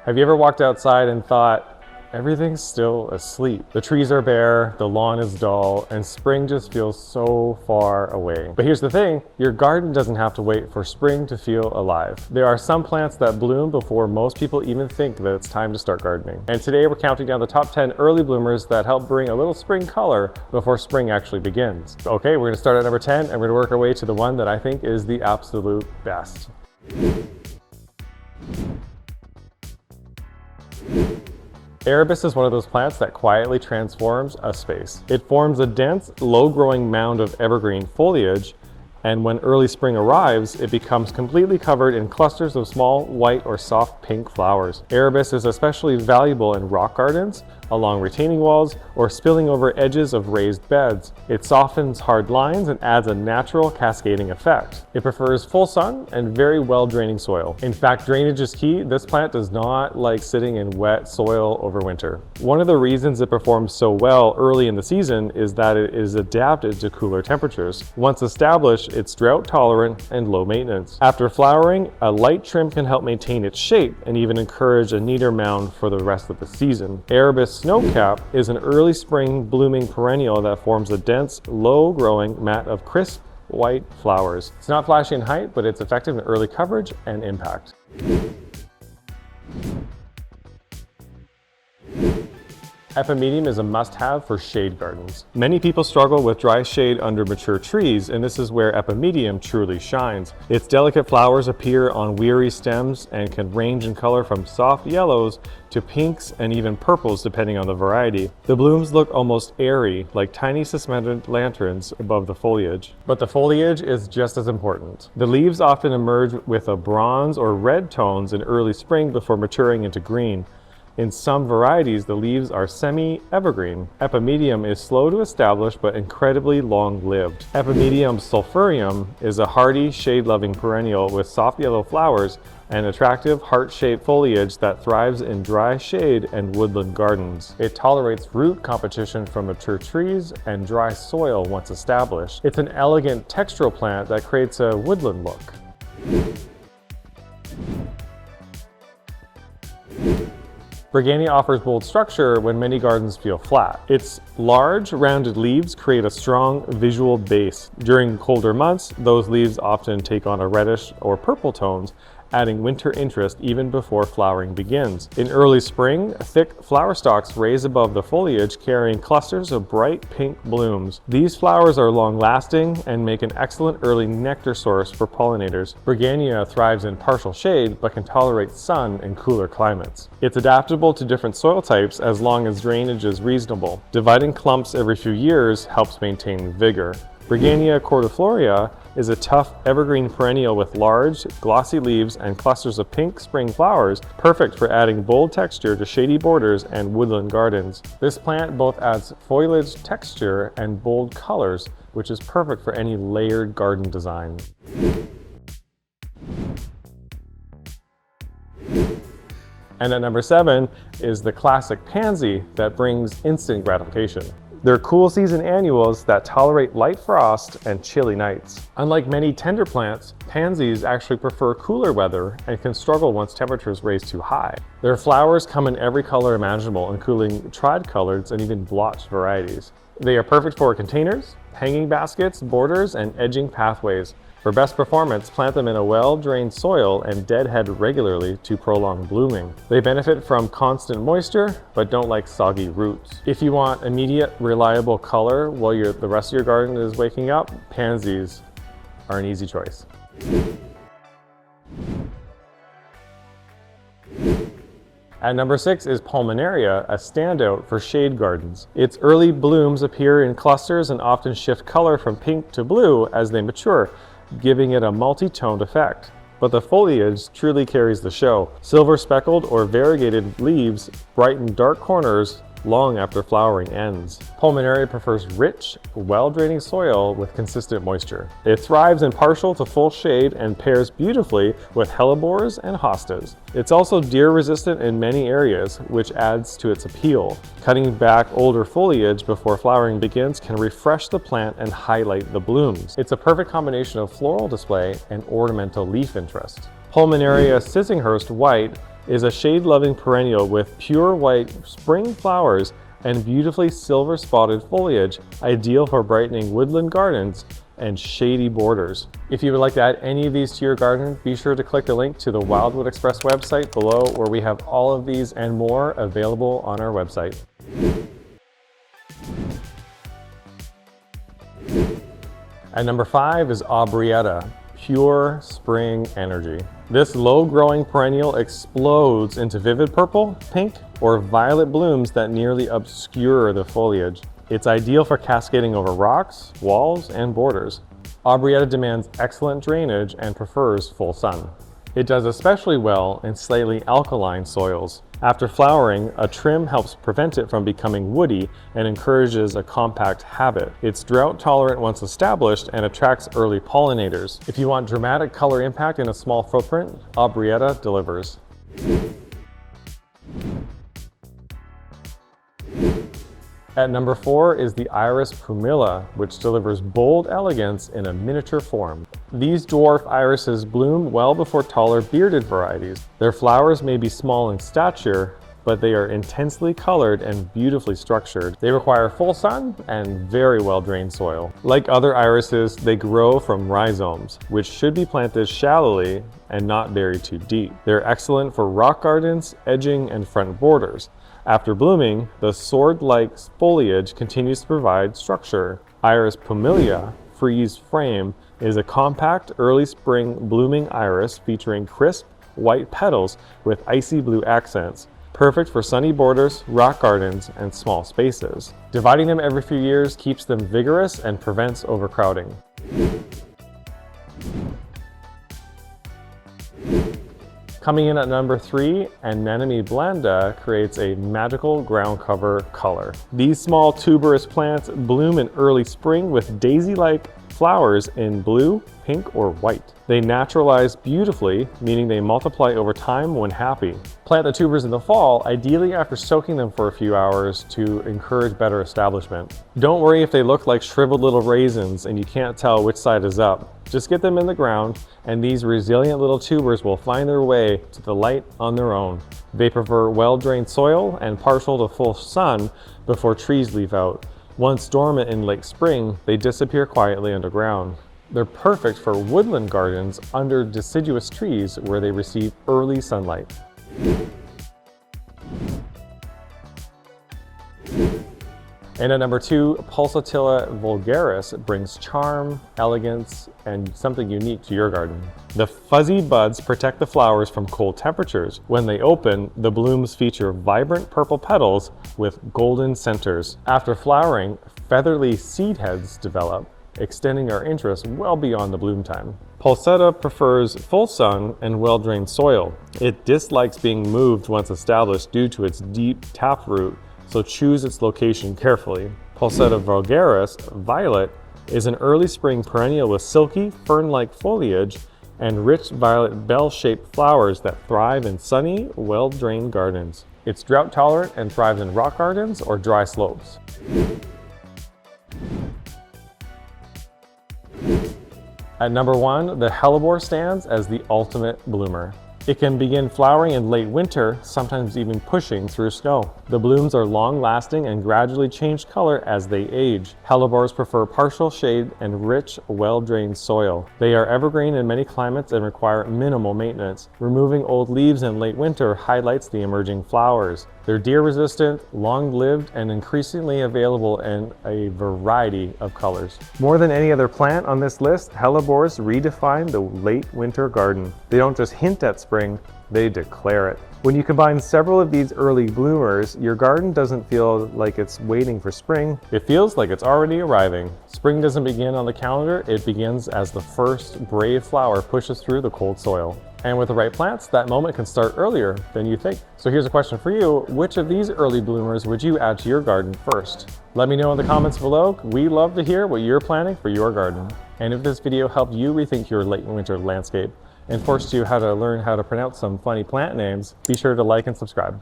Have you ever walked outside and thought, everything's still asleep? The trees are bare, the lawn is dull, and spring just feels so far away. But here's the thing, your garden doesn't have to wait for spring to feel alive. There are some plants that bloom before most people even think that it's time to start gardening. And today we're counting down the top 10 early bloomers that help bring a little spring color before spring actually begins. Okay, we're gonna start at number 10 and we're gonna work our way to the one that I think is the absolute best. Arabis is one of those plants that quietly transforms a space. It forms a dense, low-growing mound of evergreen foliage, and when early spring arrives, it becomes completely covered in clusters of small white or soft pink flowers. Arabis is especially valuable in rock gardens, along retaining walls, or spilling over edges of raised beds. It softens hard lines and adds a natural cascading effect. It prefers full sun and very well draining soil. In fact, drainage is key. This plant does not like sitting in wet soil over winter. One of the reasons it performs so well early in the season is that it is adapted to cooler temperatures. Once established, it's drought tolerant and low maintenance. After flowering, a light trim can help maintain its shape and even encourage a neater mound for the rest of the season. Arabis snowcap is an early spring blooming perennial that forms a dense, low-growing mat of crisp white flowers. It's not flashy in height, but it's effective in early coverage and impact. Epimedium is a must-have for shade gardens. Many people struggle with dry shade under mature trees, and this is where Epimedium truly shines. Its delicate flowers appear on weary stems and can range in color from soft yellows to pinks and even purples depending on the variety. The blooms look almost airy, like tiny suspended lanterns above the foliage. But the foliage is just as important. The leaves often emerge with a bronze or red tones in early spring before maturing into green. In some varieties, the leaves are semi-evergreen. Epimedium is slow to establish but incredibly long-lived. Epimedium sulphureum is a hardy, shade-loving perennial with soft yellow flowers and attractive heart-shaped foliage that thrives in dry shade and woodland gardens. It tolerates root competition from mature trees and dry soil once established. It's an elegant textural plant that creates a woodland look. Bergenia offers bold structure when many gardens feel flat. Its large, rounded leaves create a strong visual base. During colder months, those leaves often take on a reddish or purple tones, adding winter interest even before flowering begins. In early spring, thick flower stalks raise above the foliage carrying clusters of bright pink blooms. These flowers are long-lasting and make an excellent early nectar source for pollinators. Bergenia thrives in partial shade but can tolerate sun in cooler climates. It's adaptable to different soil types as long as drainage is reasonable. Dividing clumps every few years helps maintain vigor. Bergenia cordiflorea is a tough evergreen perennial with large, glossy leaves and clusters of pink spring flowers, perfect for adding bold texture to shady borders and woodland gardens. This plant both adds foliage texture and bold colors, which is perfect for any layered garden design. And at number 7 is the classic pansy that brings instant gratification. They're cool season annuals that tolerate light frost and chilly nights. Unlike many tender plants, pansies actually prefer cooler weather and can struggle once temperatures raise too high. Their flowers come in every color imaginable, including tricolors and even blotched varieties. They are perfect for containers, hanging baskets, borders, and edging pathways. For best performance, plant them in a well-drained soil and deadhead regularly to prolong blooming. They benefit from constant moisture, but don't like soggy roots. If you want immediate, reliable color while the rest of your garden is waking up, pansies are an easy choice. At number 6 is Pulmonaria, a standout for shade gardens. Its early blooms appear in clusters and often shift color from pink to blue as they mature, giving it a multi-toned effect. But the foliage truly carries the show. Silver speckled or variegated leaves brighten dark corners long after flowering ends. Pulmonaria prefers rich, well-draining soil with consistent moisture. It thrives in partial to full shade and pairs beautifully with Hellebores and hostas. It's also deer-resistant in many areas, which adds to its appeal. Cutting back older foliage before flowering begins can refresh the plant and highlight the blooms. It's a perfect combination of floral display and ornamental leaf interest. Pulmonaria Sissinghurst White is a shade-loving perennial with pure white spring flowers and beautifully silver-spotted foliage, ideal for brightening woodland gardens and shady borders. If you would like to add any of these to your garden, be sure to click the link to the Wildwood Express website below, where we have all of these and more available on our website. At number 5 is Aubrieta, pure spring energy. This low-growing perennial explodes into vivid purple, pink, or violet blooms that nearly obscure the foliage. It's ideal for cascading over rocks, walls, and borders. Aubrieta demands excellent drainage and prefers full sun. It does especially well in slightly alkaline soils. After flowering, a trim helps prevent it from becoming woody and encourages a compact habit. It's drought tolerant once established and attracts early pollinators. If you want dramatic color impact in a small footprint, Aubrieta delivers. At number 4 is the iris pumila, which delivers bold elegance in a miniature form. These dwarf irises bloom well before taller bearded varieties. Their flowers may be small in stature, but they are intensely colored and beautifully structured. They require full sun and very well-drained soil. Like other irises, they grow from rhizomes, which should be planted shallowly and not buried too deep. They're excellent for rock gardens, edging, and front borders. After blooming, the sword-like foliage continues to provide structure. Iris pumila freeze frame is a compact, early spring blooming iris featuring crisp, white petals with icy blue accents. Perfect for sunny borders, rock gardens, and small spaces. Dividing them every few years keeps them vigorous and prevents overcrowding. Coming in at number 3, Anemone blanda creates a magical ground cover color. These small tuberous plants bloom in early spring with daisy-like flowers in blue, pink, or white. They naturalize beautifully, meaning they multiply over time when happy. Plant the tubers in the fall, ideally after soaking them for a few hours to encourage better establishment. Don't worry if they look like shriveled little raisins and you can't tell which side is up. Just get them in the ground, and these resilient little tubers will find their way to the light on their own. They prefer well-drained soil and partial to full sun before trees leaf out. Once dormant in late spring, they disappear quietly underground. They're perfect for woodland gardens under deciduous trees where they receive early sunlight. And at number 2, Pulsatilla vulgaris brings charm, elegance, and something unique to your garden. The fuzzy buds protect the flowers from cold temperatures. When they open, the blooms feature vibrant purple petals with golden centers. After flowering, feathery seed heads develop, extending our interest well beyond the bloom time. Pulsatilla prefers full sun and well-drained soil. It dislikes being moved once established due to its deep taproot, so choose its location carefully. Pulsatilla vulgaris, violet, is an early spring perennial with silky, fern-like foliage and rich violet bell-shaped flowers that thrive in sunny, well-drained gardens. It's drought tolerant and thrives in rock gardens or dry slopes. At number 1, the Hellebore stands as the ultimate bloomer. It can begin flowering in late winter, sometimes even pushing through snow. The blooms are long-lasting and gradually change color as they age. Hellebores prefer partial shade and rich, well-drained soil. They are evergreen in many climates and require minimal maintenance. Removing old leaves in late winter highlights the emerging flowers. They're deer-resistant, long-lived, and increasingly available in a variety of colors. More than any other plant on this list, Hellebores redefine the late winter garden. They don't just hint at spring, they declare it. When you combine several of these early bloomers, your garden doesn't feel like it's waiting for spring. It feels like it's already arriving. Spring doesn't begin on the calendar, it begins as the first brave flower pushes through the cold soil. And with the right plants, that moment can start earlier than you think. So here's a question for you. Which of these early bloomers would you add to your garden first? Let me know in the comments below. We love to hear what you're planning for your garden. And if this video helped you rethink your late winter landscape and forced you to learn how to pronounce some funny plant names, be sure to like and subscribe.